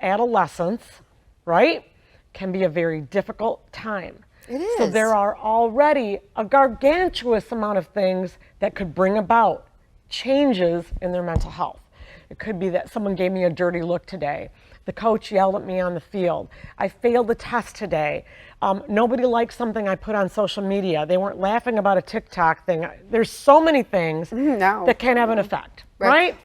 adolescence, right, can be a very difficult time. It is. So there are already a gargantuous amount of things that could bring about changes in their mental health. It could be that someone gave me a dirty look today. The coach yelled at me on the field. I failed the test today. Nobody liked something I put on social media. They weren't laughing about a TikTok thing. There's so many things that can have an effect, right?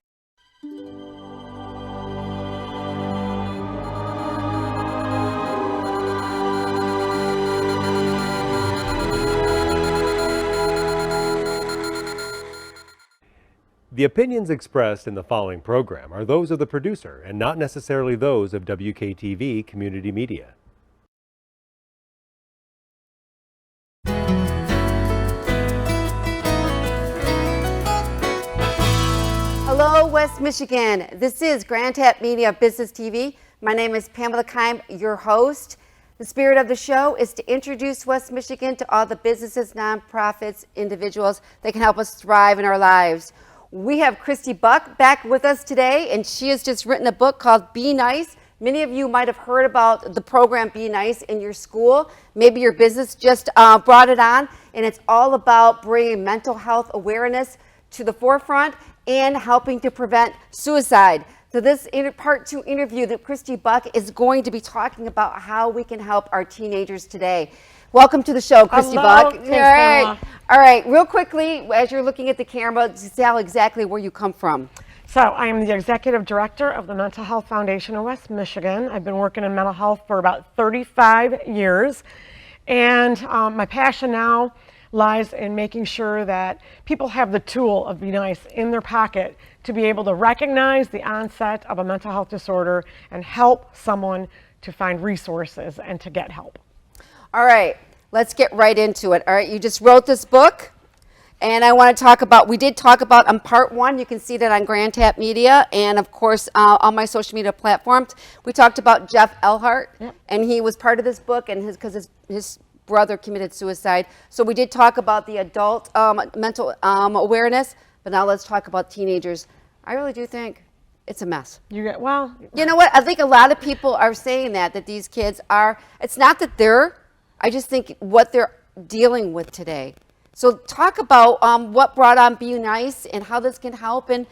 The opinions expressed in the following program are those of the producer and not necessarily those of WKTV Community Media. Hello, West Michigan. This is Grand Tap Media Business TV. My name is Pamela Keim, your host. The spirit of the show is to introduce West Michigan to all the businesses, nonprofits, individuals that can help us thrive in our lives. We have Christy Buck back with us today, and she has just written a book called Be Nice. Many of you might have heard about the program Be Nice in your school. Maybe your business just brought it on, and it's all about bringing mental health awareness to the forefront and helping to prevent suicide. So this part 2 interview that Christy Buck is going to be talking about how we can help our teenagers today. Welcome to the show, Christy Buck. Thanks, All right, real quickly, as you're looking at the camera, tell exactly where you come from. So I am the executive director of the Mental Health Foundation of West Michigan. I've been working in mental health for about 35 years. And my passion now lies in making sure that people have the tool of Be Nice in their pocket to be able to recognize the onset of a mental health disorder and help someone to find resources and to get help. All right, let's get right into it. All right, you just wrote this book, and I want to talk about, we did talk about on part 1, you can see that on Grand Tap Media, and of course on my social media platforms. We talked about Jeff Elhart, and he was part of this book, and because his brother committed suicide. So we did talk about the adult mental awareness, but now let's talk about teenagers. I really do think it's a mess. You get, well, you know what? I think a lot of people are saying that these kids are, it's not that I just think what they're dealing with today. So talk about what brought on Be Nice and how this can help, and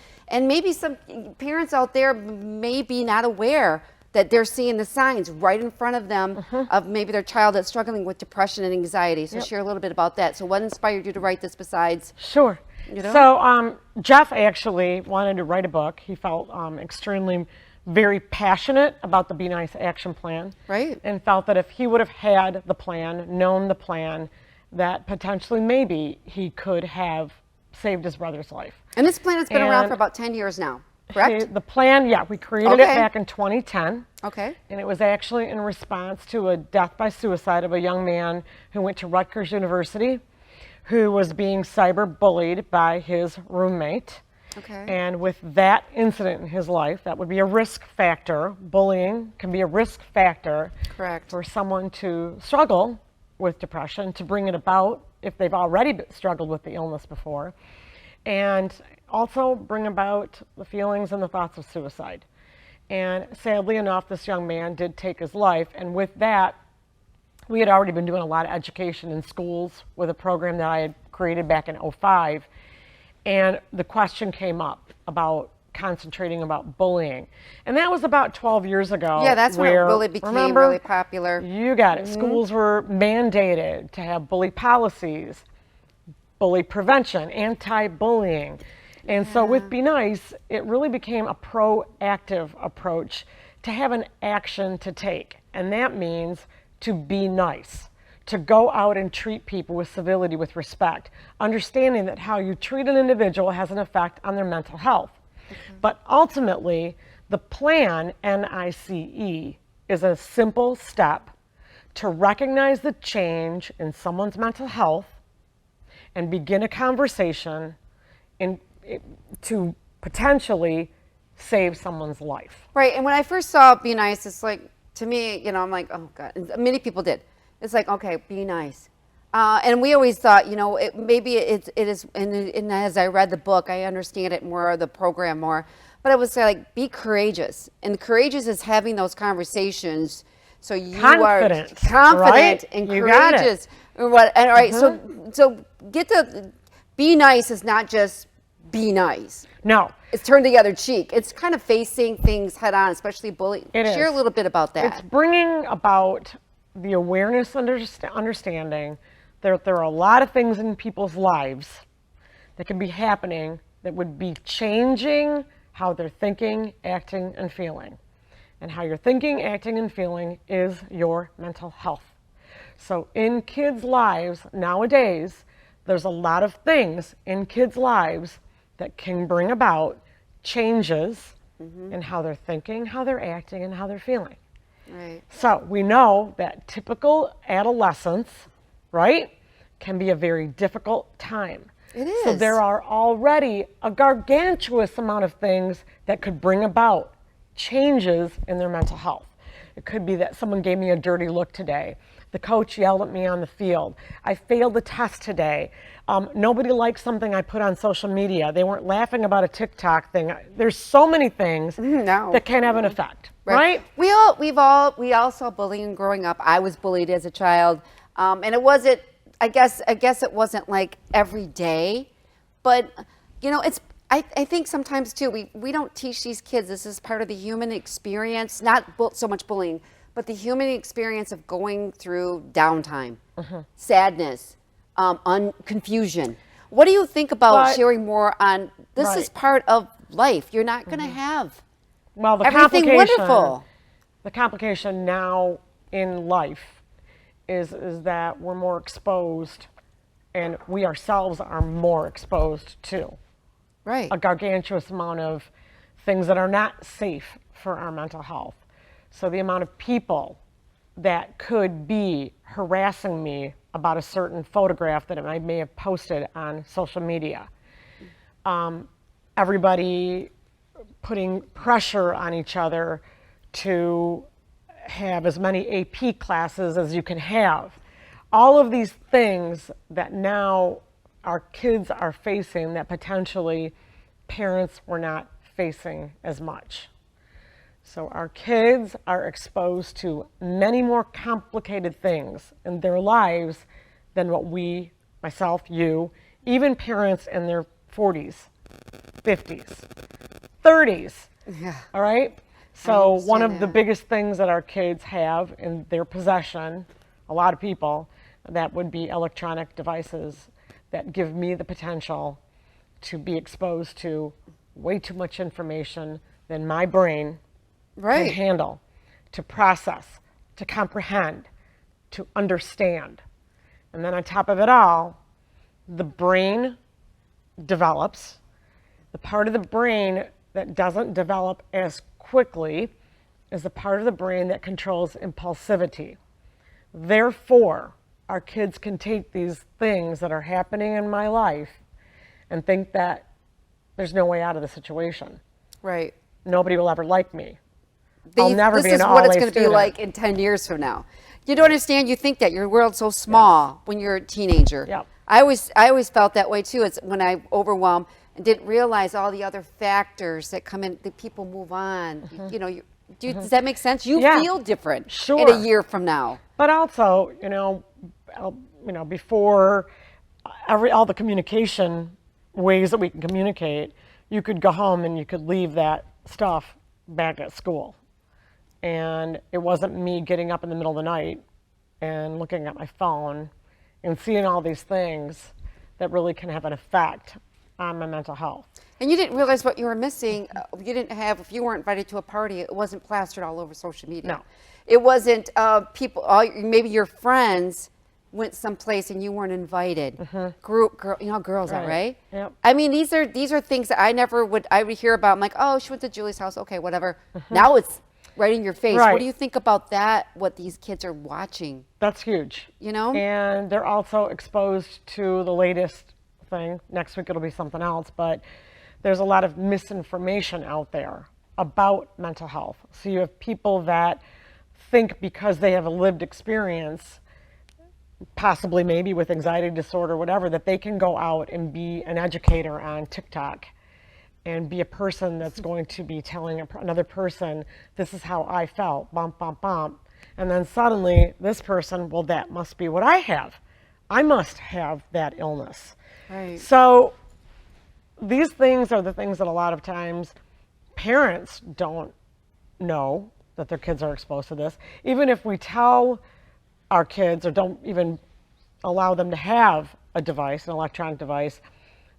maybe some parents out there may be not aware that they're seeing the signs right in front of them of maybe their child that's struggling with depression and anxiety. So share a little bit about that. So what inspired you to write this besides? Sure. You know? So Jeff actually wanted to write a book. He felt extremely very passionate about the Be Nice action plan. Right. And felt that if he would have had the plan, known the plan, that potentially maybe he could have saved his brother's life. And this plan has been around for about 10 years now, correct? The plan, yeah, we created it back in 2010. Okay. And it was actually in response to a death by suicide of a young man who went to Rutgers University, who was being cyber bullied by his roommate. Okay. And with that incident in his life, that would be a risk factor. Bullying can be a risk factor. Correct. For someone to struggle with depression, to bring it about if they've already struggled with the illness before, and also bring about the feelings and the thoughts of suicide. And sadly enough, this young man did take his life, and with that, we had already been doing a lot of education in schools with a program that I had created back in '05. And the question came up about concentrating about bullying. And that was about 12 years ago. Yeah, that's when it really became really popular. You got it. Schools were mandated to have bully policies, bully prevention, anti-bullying. And so with Be Nice, it really became a proactive approach to have an action to take. And that means to be nice, to go out and treat people with civility, with respect, understanding that how you treat an individual has an effect on their mental health. But ultimately, the plan, NICE, is a simple step to recognize the change in someone's mental health and begin a conversation to potentially save someone's life. Right, and when I first saw Be Nice, it's like, to me, you know, I'm like, oh God, and many people did. It's like, okay, be nice. And we always thought, you know, maybe it is, and as I read the book, I understand it more, the program more, but I would say like be courageous. And courageous is having those conversations. So you Confident, are confident right? and You got it. courageous. And what? And all right. So get the be nice is not just be nice. No. It's turn the other cheek. It's kind of facing things head on, especially bullying. It Share is. a little bit about that. It's bringing about the awareness, understanding that there are a lot of things in people's lives that can be happening that would be changing how they're thinking, acting, and feeling. And how you're thinking, acting, and feeling is your mental health. So in kids' lives nowadays, there's a lot of things in kids' lives that can bring about changes in how they're thinking, how they're acting, and how they're feeling. Right. So we know that typical adolescence, right, can be a very difficult time. It is. So there are already a gargantuous amount of things that could bring about changes in their mental health. It could be that someone gave me a dirty look today. The coach yelled at me on the field. I failed the test today. Nobody liked something I put on social media. They weren't laughing about a TikTok thing. There's so many things that can have an effect, right? We all saw bullying growing up. I was bullied as a child, and it wasn't. I guess it wasn't like every day, but you know, I think sometimes too we don't teach these kids this is part of the human experience, not so much bullying, but the human experience of going through downtime, sadness, confusion. What do you think about sharing more on this is part of life? You're not going to have the everything wonderful. The complication now in life is that we're more exposed, and we ourselves are more exposed to a gargantuous amount of things that are not safe for our mental health. So the amount of people that could be harassing me about a certain photograph that I may have posted on social media. Everybody putting pressure on each other to have as many AP classes as you can have. All of these things that now our kids are facing that potentially parents were not facing as much. So our kids are exposed to many more complicated things in their lives than what we, myself, you, even parents in their 40s, 50s, 30s. Yeah. All right? So one of the biggest things that our kids have in their possession, a lot of people, that would be electronic devices that give me the potential to be exposed to way too much information than my brain can handle, to process, to comprehend, to understand. And then on top of it all, the brain develops. The part of the brain that doesn't develop as quickly is the part of the brain that controls impulsivity. Therefore, our kids can take these things that are happening in my life and think that there's no way out of the situation. Right. Nobody will ever like me. I'll never be an all-A student. This is what it's going to be like in 10 years from now. You don't understand. You think that your world's so small when you're a teenager. Yep. I always felt that way too. It's when I overwhelmed and didn't realize all the other factors that come in. That people move on. You know, does that make sense? You feel different in a year from now. But also, before all the communication ways that we can communicate, you could go home and you could leave that stuff back at school. And it wasn't me getting up in the middle of the night and looking at my phone and seeing all these things that really can have an effect on my mental health. And you didn't realize what you were missing. You didn't have, if you weren't invited to a party, it wasn't plastered all over social media. No. It wasn't people, maybe your friends went someplace and you weren't invited. Girls are, right? Yep. I mean, these are things that I would hear about. I'm like, oh, she went to Julie's house. Okay, whatever. Now it's right in your face. Right. What do you think about that, what these kids are watching? That's huge. You know? And they're also exposed to the latest thing. Next week it'll be something else, but there's a lot of misinformation out there about mental health. So you have people that think because they have a lived experience, possibly maybe with anxiety disorder, whatever, that they can go out and be an educator on TikTok and be a person that's going to be telling another person, this is how I felt, bump, bump, bump. And then suddenly this person, well, that must be what I have. I must have that illness. Right. So these things are the things that a lot of times parents don't know that their kids are exposed to this. Even if we tell our kids or don't even allow them to have a device, an electronic device,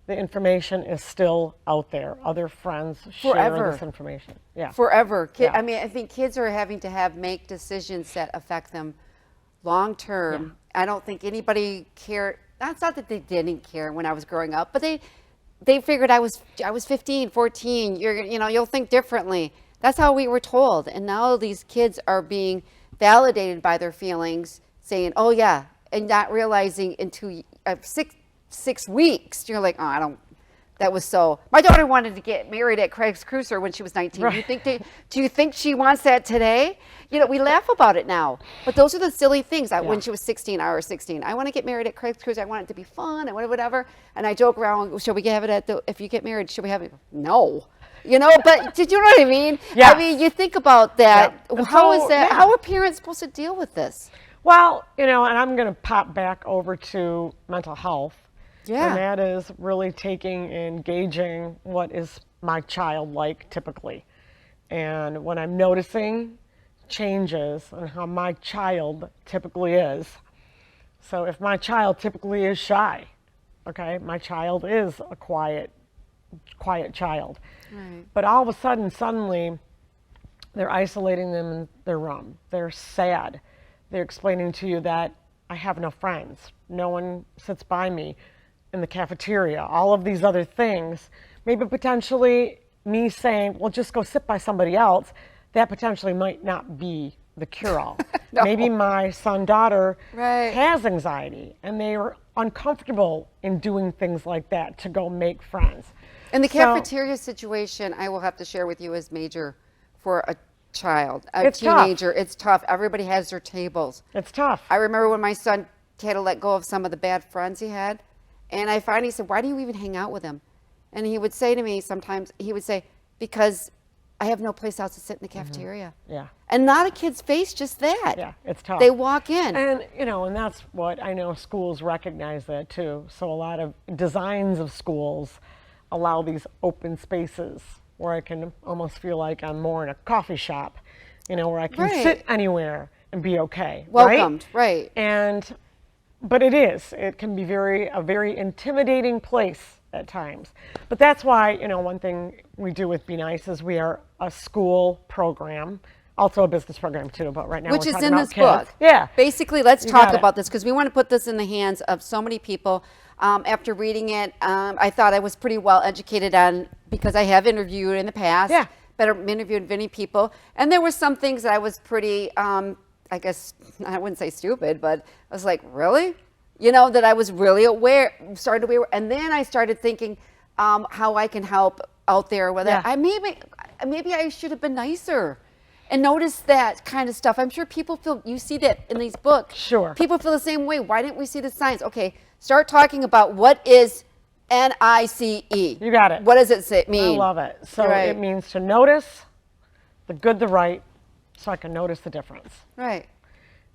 the information is still out there. Other friends share Forever. this information. Yeah. Forever. Yeah. I mean, I think kids are having to make decisions that affect them long term. I don't think anybody cared. That's not that they didn't care when I was growing up, but they figured I was 15, 14. You'll think differently. That's how we were told. And now these kids are being validated by their feelings, saying, "Oh yeah," and not realizing in 6 weeks, you're like, "Oh, that was so." My daughter wanted to get married at Craig's Cruiser when she was 19. Right. Do you think she wants that today? We laugh about it now, but those are the silly things. When she was 16, I was 16. I want to get married at Craig's Cruiser. I want it to be fun. I want whatever. And I joke around, should we have it if you get married, should we have it? No. But did you know what I mean? Yes. I mean, you think about that. Yeah. How So, is that? yeah. How are parents supposed to deal with this? Well, and I'm going to pop back over to mental health. Yeah. And that is really taking and gauging what is my child like typically. And when I'm noticing changes in how my child typically is. So if my child typically is shy, okay, my child is a quiet child. Right. But all of a sudden, suddenly, they're isolating them in their room. They're sad. They're explaining to you that I have no friends. No one sits by me in the cafeteria. All of these other things. Maybe potentially me saying, well, just go sit by somebody else. That potentially might not be the cure-all. No. Maybe my son, daughter Right. has anxiety and they are uncomfortable in doing things like that to go make friends. And the So- cafeteria situation, I will have to share with you, is major for a child, a It's tough. teenager. It's tough. Everybody has their tables. It's tough. I remember when my son had to let go of some of the bad friends he had, and I finally said, "Why do you even hang out with him?" And he would say to me sometimes, "Because I have no place else to sit in the cafeteria." Yeah. And not a kid's face, just that. Yeah, it's tough. They walk in. And, and that's what I know schools recognize that too. So a lot of designs of schools allow these open spaces where I can almost feel like I'm more in a coffee shop, where I can Right. sit anywhere and be okay. Welcomed, right. But it can be a very intimidating place at times. But that's why, one thing we do with Be Nice is we are a school program, also a business program too, but right now Which we're is talking in about this kids. book. Yeah. Basically, let's You talk got it. about this because we want to put this in the hands of so many people. After reading it, I thought I was pretty well educated on, because I have interviewed in the past. Yeah. But I've interviewed many people. And there were some things that I was pretty, I guess, I wouldn't say stupid, but I was like, really? That I was really started to be aware. And then I started thinking how I can help out there with Yeah. it. Maybe I should have been nicer. And notice that kind of stuff. I'm sure people you see that in these books. Sure. People feel the same way. Why didn't we see the signs? Okay, start talking about what is NICE. You got it. What does it mean? I love it. So Right. it means to notice the good, the right, so I can notice the difference. Right.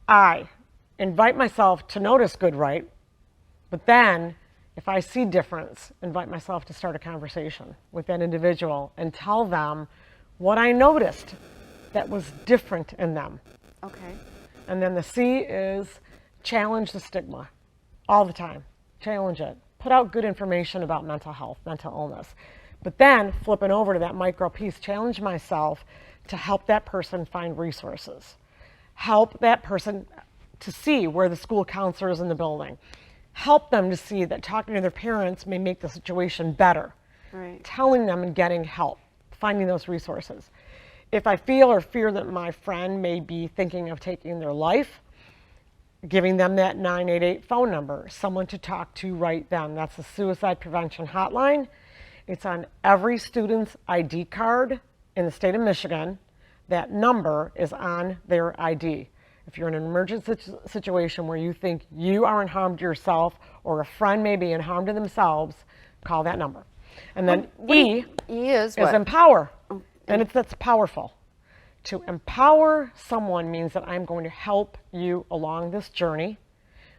I invite myself to notice good, right, but then if I see difference, invite myself to start a conversation with that individual and tell them what I noticed that was different in them. Okay. And then the C is challenge the stigma all the time. Challenge it. Put out good information about mental health, mental illness. But then flipping over to that micro piece, challenge myself to help that person find resources. Help that person to see where the school counselor is in the building. Help them to see that talking to their parents may make the situation better. Right. Telling them and getting help, finding those resources. If I feel or fear that my friend may be thinking of taking their life, giving them that 988 phone number, someone to talk to right then. That's the suicide prevention hotline. It's on every student's ID card in the state of Michigan. That number is on their ID. If you're in an emergency situation where you think you are in harm to yourself or a friend may be in harm to themselves, call that number. And then E is is empower. And that's powerful. To empower someone means that I'm going to help you along this journey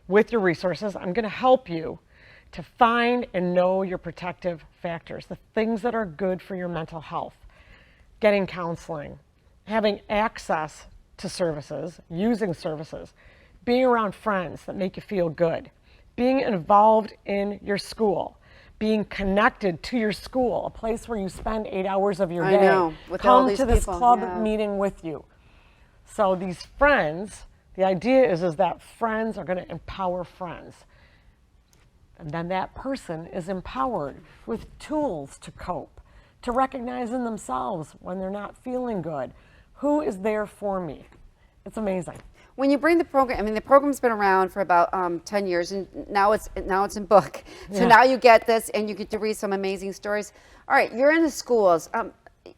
with your resources. I'm going to help you to find and know your protective factors, the things that are good for your mental health. Getting counseling, having access to services, using services, being around friends that make you feel good, being involved in your school, being connected to your school, a place where you spend 8 hours of your day. I know, with all Come these to this people, club yeah. meeting with you. So these friends, the idea is that friends are going to empower friends. And then that person is empowered with tools to cope, to recognize in themselves when they're not feeling good. Who is there for me? It's amazing. When you bring the program, I mean, the program's been around for about 10 years, and now it's in book. So now you get this, and you get to read some amazing stories. All right, you're in the schools.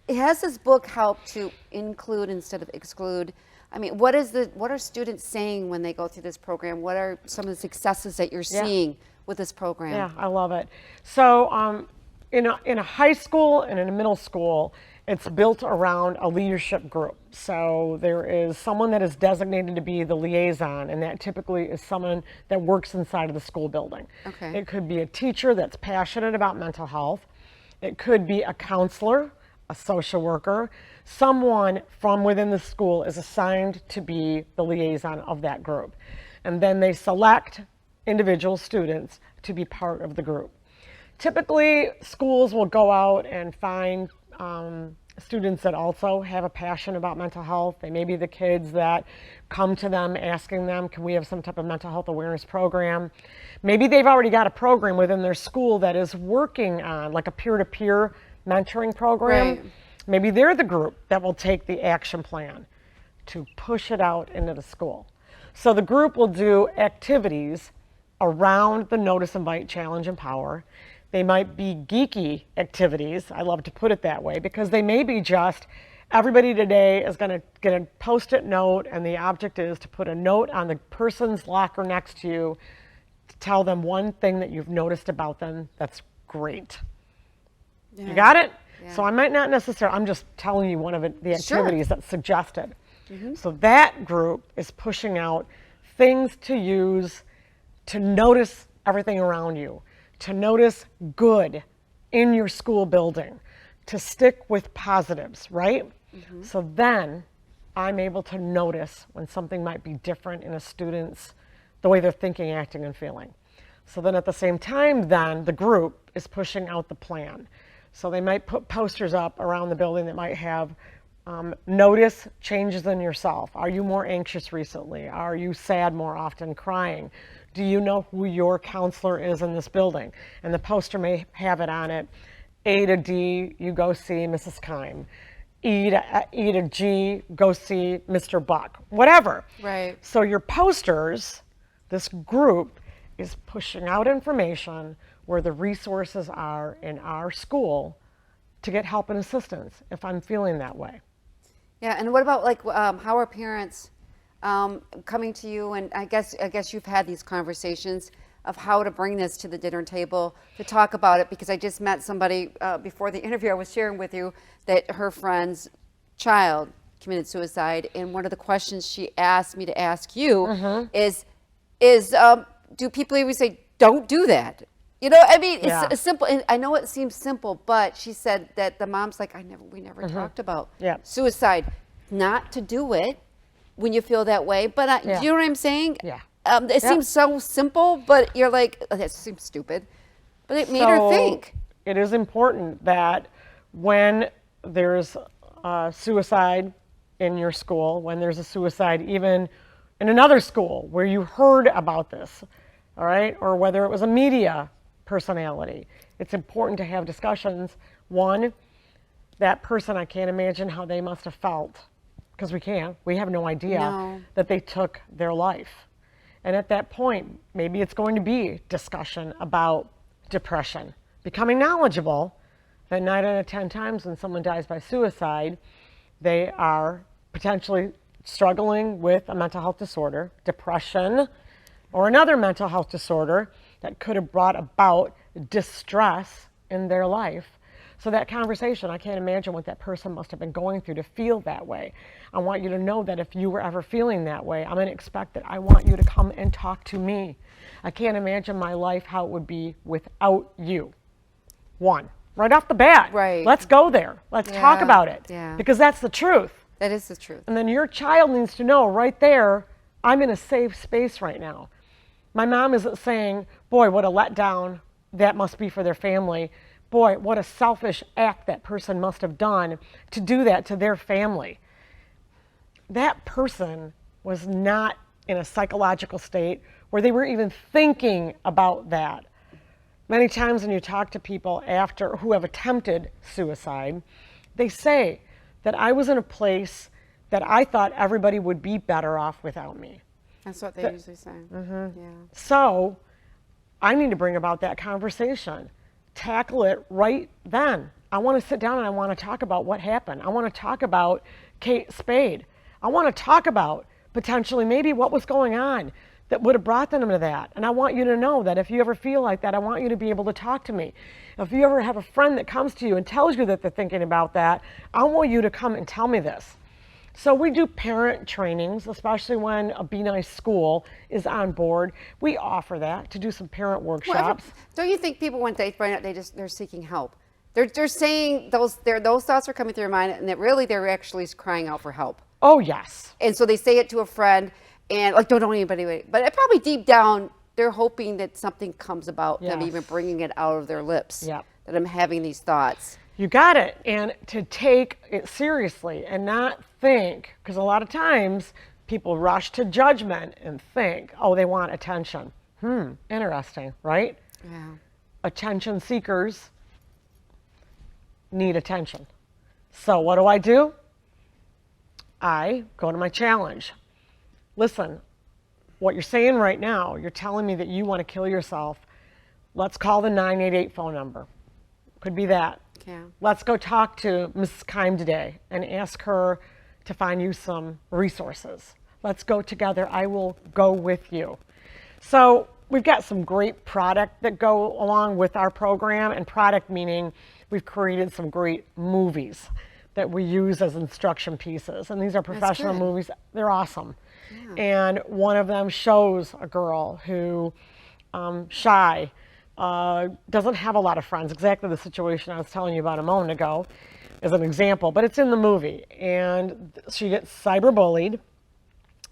Has this book helped to include instead of exclude? I mean, what are students saying when they go through this program? What are some of the successes that you're seeing with this program? Yeah, I love it. So in a high school and in a middle school, it's built around a leadership group. So there is someone that is designated to be the liaison, and that typically is someone that works inside of the school building. Okay. It could be a teacher that's passionate about mental health. It could be a counselor, a social worker. Someone from within the school is assigned to be the liaison of that group. And then they select individual students to be part of the group. Typically, schools will go out and find students that also have a passion about mental health. They may be the kids that come to them asking them, can we have some type of mental health awareness program? Maybe they've already got a program within their school that is working on like a peer-to-peer mentoring program. Right. Maybe they're the group that will take the action plan to push it out into the school. So the group will do activities around the Notice, Invite, Challenge, Empower. They might be geeky activities, I love to put it that way, because they may be just, everybody today is going to get a Post-it note, and the object is to put a note on the person's locker next to you to tell them one thing that you've noticed about them that's great. Yeah. You got it? Yeah. So I might not necessarily, I'm just telling you one of the activities that's suggested. Mm-hmm. So that group is pushing out things to use to notice everything around you, to notice good in your school building, to stick with positives, right? Mm-hmm. So then I'm able to notice when something might be different in a student's, the way they're thinking, acting, and feeling. So then at the same time, then the group is pushing out the plan. So they might put posters up around the building that might have notice changes in yourself. Are you more anxious recently? Are you sad more often, crying? Do you know who your counselor is in this building? And the poster may have it on it. A to D, you go see Mrs. Keim. E to G, go see Mr. Buck. Whatever. Right. So your posters, this group is pushing out information where the resources are in our school to get help and assistance if I'm feeling that way. Yeah, and what about like how are parents coming to you? And I guess you've had these conversations of how to bring this to the dinner table to talk about it, because I just met somebody before the interview. I was sharing with you that her friend's child committed suicide, and one of the questions she asked me to ask you is do people even say don't do that? You know, I mean, it's simple. And I know it seems simple, but she said that the mom's like, we never talked about suicide. Not to do it when you feel that way, but do you know what I'm saying? Yeah. It seems so simple, but you're like, oh, that seems stupid. But it made her think. It is important that when there's suicide in your school, when there's a suicide even in another school where you heard about this, all right, or whether it was a media personality, it's important to have discussions. One, that person, I can't imagine how they must have felt, because we have no idea that they took their life. And at that point, maybe it's going to be discussion about depression, becoming knowledgeable that 9 out of 10 times when someone dies by suicide, they are potentially struggling with a mental health disorder, depression, or another mental health disorder that could have brought about distress in their life. So that conversation, I can't imagine what that person must have been going through to feel that way. I want you to know that if you were ever feeling that way, I'm going to expect that I want you to come and talk to me. I can't imagine my life, how it would be without you. One, right off the bat. Right. Let's go there. Let's talk Yeah, about it. yeah. Because that's the truth. That is the truth. And then your child needs to know right there, I'm in a safe space right now. My mom isn't saying, boy, what a letdown that must be for their family. Boy, what a selfish act that person must have done to do that to their family. That person was not in a psychological state where they were even thinking about that. Many times when you talk to people after who have attempted suicide, they say that I was in a place that I thought everybody would be better off without me. That's what they usually say. Yeah. So I need to bring about that conversation. Tackle it right then. I want to sit down and I want to talk about what happened. I want to talk about Kate Spade. I want to talk about potentially maybe what was going on that would have brought them to that. And I want you to know that if you ever feel like that, I want you to be able to talk to me. If you ever have a friend that comes to you and tells you that they're thinking about that, I want you to come and tell me this. So we do parent trainings, especially when a Be Nice school is on board. We offer that to do some parent workshops. Don't you think people, when they find out, they're seeking help? They're saying those thoughts are coming through their mind, and that really they're actually crying out for help. Oh, yes. And so they say it to a friend, and like, don't anybody. But probably deep down, they're hoping that something comes about them Yes. even bringing it out of their lips. Yep. That I'm having these thoughts. You got it. And to take it seriously and not think, because a lot of times people rush to judgment and think, oh, they want attention. Interesting, right? Yeah. Attention seekers need attention. So what do? I go to my challenge. Listen, what you're saying right now, you're telling me that you want to kill yourself. Let's call the 988 phone number. Could be that. Yeah. Let's go talk to Mrs. Keim today and ask her to find you some resources. Let's go together. I will go with you. So we've got some great product that go along with our program, and product meaning we've created some great movies that we use as instruction pieces. And these are professional good. movies. They're awesome. And one of them shows a girl who, shy, doesn't have a lot of friends, exactly the situation I was telling you about a moment ago as an example, but it's in the movie. And she gets cyberbullied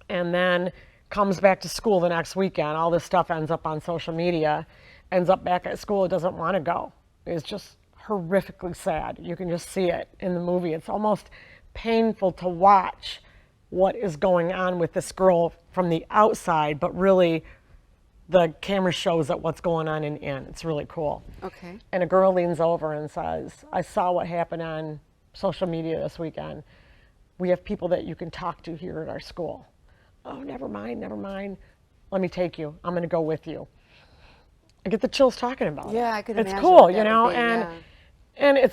and then comes back to school the next weekend. All this stuff ends up on social media, ends up back at school, doesn't want to go. It's just horrifically sad. You can just see it in the movie. It's almost painful to watch what is going on with this girl from the outside, but really the camera shows that what's going on in. It's really cool. Okay. And a girl leans over and says, I saw what happened on social media this weekend. We have people that you can talk to here at our school. Oh, never mind. Let me take you. I'm going to go with you. I get the chills talking about it. Yeah, I could It's imagine cool, what that you know, would be,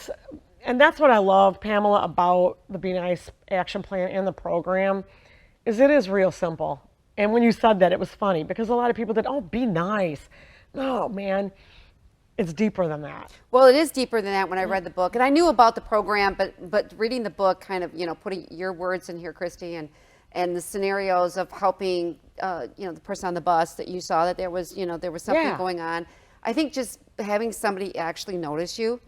and that's what I love, Pamela, about the Be Nice action plan and the program, is it is real simple. And when you said that, it was funny because a lot of people did, oh, be nice. No, man, it's deeper than that. Well, it is deeper than that when I read the book. And I knew about the program, but reading the book, kind of, putting your words in here, Christy, and the scenarios of helping, the person on the bus that you saw that there was something Yeah. going on. I think just having somebody actually notice you.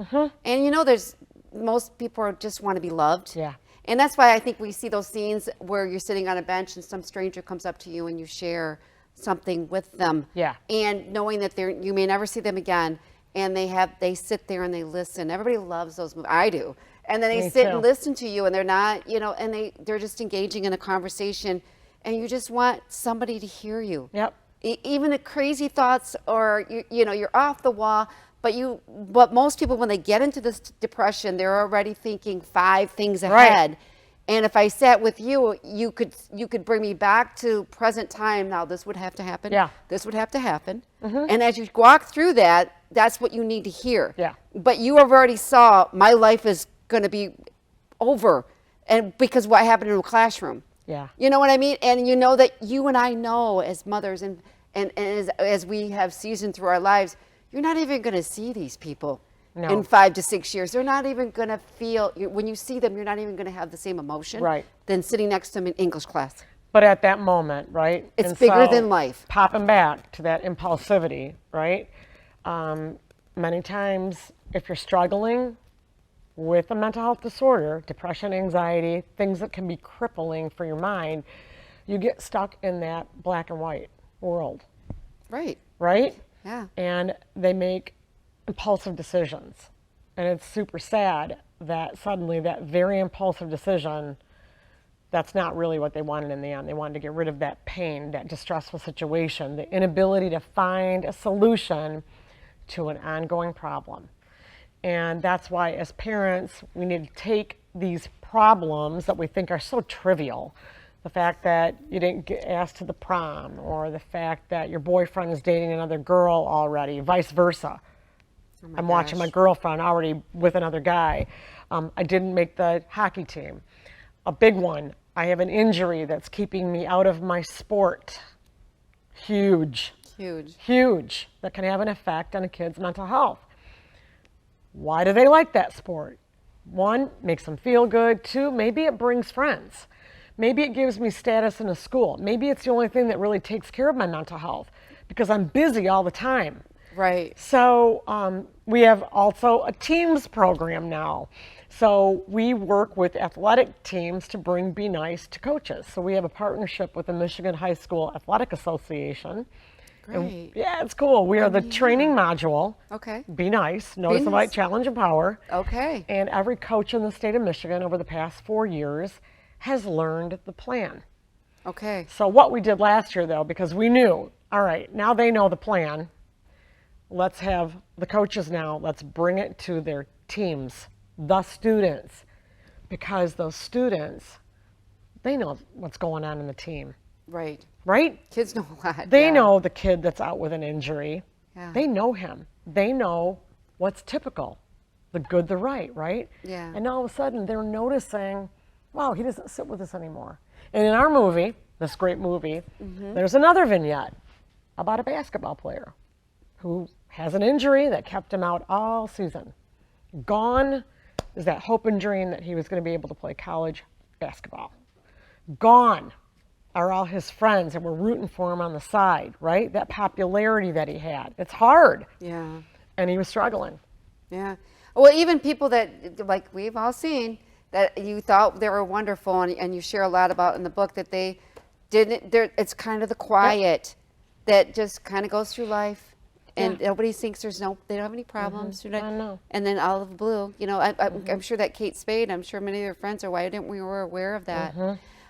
And, most people just want to be loved. Yeah. And that's why I think we see those scenes where you're sitting on a bench and some stranger comes up to you and you share something with them. Yeah. And knowing that you may never see them again, and they sit there and they listen. Everybody loves those movies. I do. And then they Me sit too. and listen to you, and they're not, and they're just engaging in a conversation, and you just want somebody to hear you. Yep. Even the crazy thoughts, or you're off the wall. But most people, when they get into this depression, they're already thinking 5 things ahead. Right. And if I sat with you, you could bring me back to present time. Now this would have to happen. Yeah. This would have to happen. And as you walk through that, that's what you need to hear. Yeah. But you have already saw my life is going to be over, and because what happened in a classroom. Yeah. You know what I mean? And you know that you and I know as mothers and as we have seasoned through our lives, you're not even going to see these people. No. in 5 to 6 years. They're not even going to feel, when you see them, you're not even going to have the same emotion Right. than sitting next to them in English class. But at that moment, right? It's And bigger so, than life. Popping back to that impulsivity, right? Many times, if you're struggling with a mental health disorder, depression, anxiety, things that can be crippling for your mind, you get stuck in that black and white world, Right. right? Yeah. And they make impulsive decisions. And it's super sad that suddenly that very impulsive decision, that's not really what they wanted in the end. They wanted to get rid of that pain, that distressful situation, the inability to find a solution to an ongoing problem. And that's why, as parents, we need to take these problems that we think are so trivial, the fact that you didn't get asked to the prom, or the fact that your boyfriend is dating another girl already, vice versa. Oh my I'm watching my gosh. girlfriend already with another guy. I didn't make the hockey team. A big one, I have an injury that's keeping me out of my sport. Huge. Huge. Huge. That can have an effect on a kid's mental health. Why do they like that sport? One, makes them feel good. Two, maybe it brings friends. Maybe it gives me status in a school. Maybe it's the only thing that really takes care of my mental health because I'm busy all the time. Right. So we have also a teams program now. So we work with athletic teams to bring Be Nice to coaches. So we have a partnership with the Michigan High School Athletic Association. Great. Yeah, it's cool. We are the training module. Okay. Be Nice, Notice, Nice. Invite, Challenge, Empower. Okay. And every coach in the state of Michigan over the past 4 years has learned the plan. Okay. So what we did last year, though, because we knew, all right, now they know the plan. Let's have the coaches now, let's bring it to their teams, the students, because those students, they know what's going on in the team, Right. right? Kids know a lot. They yeah. know the kid that's out with an injury. Yeah. They know him. They know what's typical, the good, the right? Yeah. And all of a sudden they're noticing, wow, he doesn't sit with us anymore. And in our movie, this great movie, there's another vignette about a basketball player who has an injury that kept him out all season. Gone is that hope and dream that he was going to be able to play college basketball. Gone are all his friends that were rooting for him on the side, right? That popularity that he had. It's hard. Yeah. And he was struggling. Yeah. Well, even people that, like we've all seen, that you thought they were wonderful, and you share a lot about in the book, that they didn't, it's kind of the quiet that just kind of goes through life, and nobody thinks they don't have any problems. I know. And then out of the blue, I'm sure that Kate Spade, I'm sure many of their friends are, why didn't we were aware of that?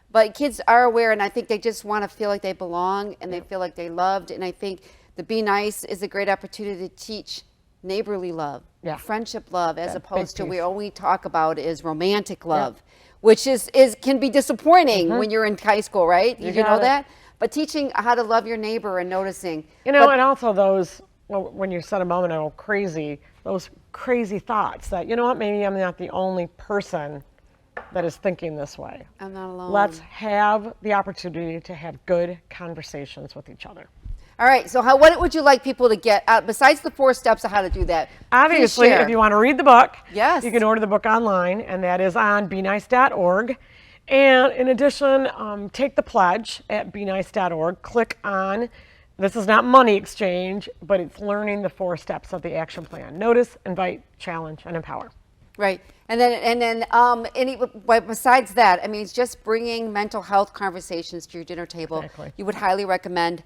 But kids are aware, and I think they just want to feel like they belong, and they feel like they loved, and I think the Be Nice is a great opportunity to teach neighborly love, friendship love, as opposed to all we talk about is romantic love, which is can be disappointing when you're in high school, right? You know got it. that? But teaching how to love your neighbor and noticing. And also those, well, when you said a moment ago, those crazy thoughts that, you know what, maybe I'm not the only person that is thinking this way. I'm not alone. Let's have the opportunity to have good conversations with each other. All right, so what would you like people to get out, besides the 4 steps of how to do that? Obviously, if you want to read the book, Yes. you can order the book online, and that is on be.nice.org. And in addition, take the pledge at be.nice.org. Click on, this is not money exchange, but it's learning the 4 steps of the action plan. Notice, invite, challenge, and empower. Right, and then besides that, I mean, it's just bringing mental health conversations to your dinner table. Exactly. You would highly recommend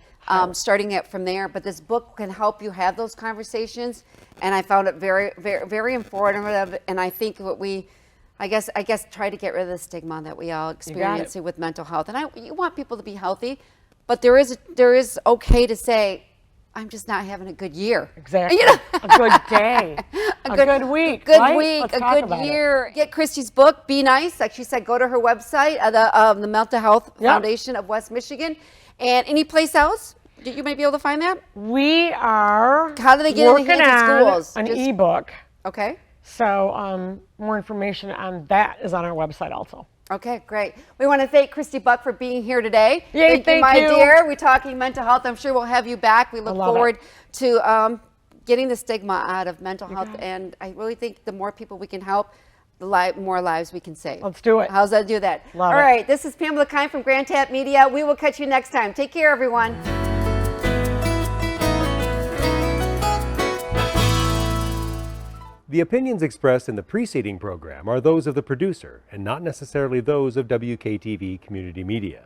starting it from there. But this book can help you have those conversations, and I found it very, very, very informative. And I think I guess try to get rid of the stigma that we all experience with mental health. And you want people to be healthy, but there is okay to say, I'm just not having a good year. Exactly. A good day. a good week. Good week. Let's a talk good about year. Get Christy's book, Be Nice. Like she said, go to her website, the Mental Health Foundation of West Michigan. And any place else? You may be able to find that? We are How do they get in the hands of schools? An ebook. Okay. So more information on that is on our website also. Okay, great. We want to thank Christy Buck for being here today. Yay, thank you, my you. dear. We're talking mental health. I'm sure we'll have you back. We look forward to getting the stigma out of mental health. And I really think the more people we can help, the more lives we can save. Let's do it. How's that do that? Love All it. right, this is Pamela Keim from Grand Tap Media. We will catch you next time. Take care, everyone. The opinions expressed in the preceding program are those of the producer and not necessarily those of WKTV Community Media.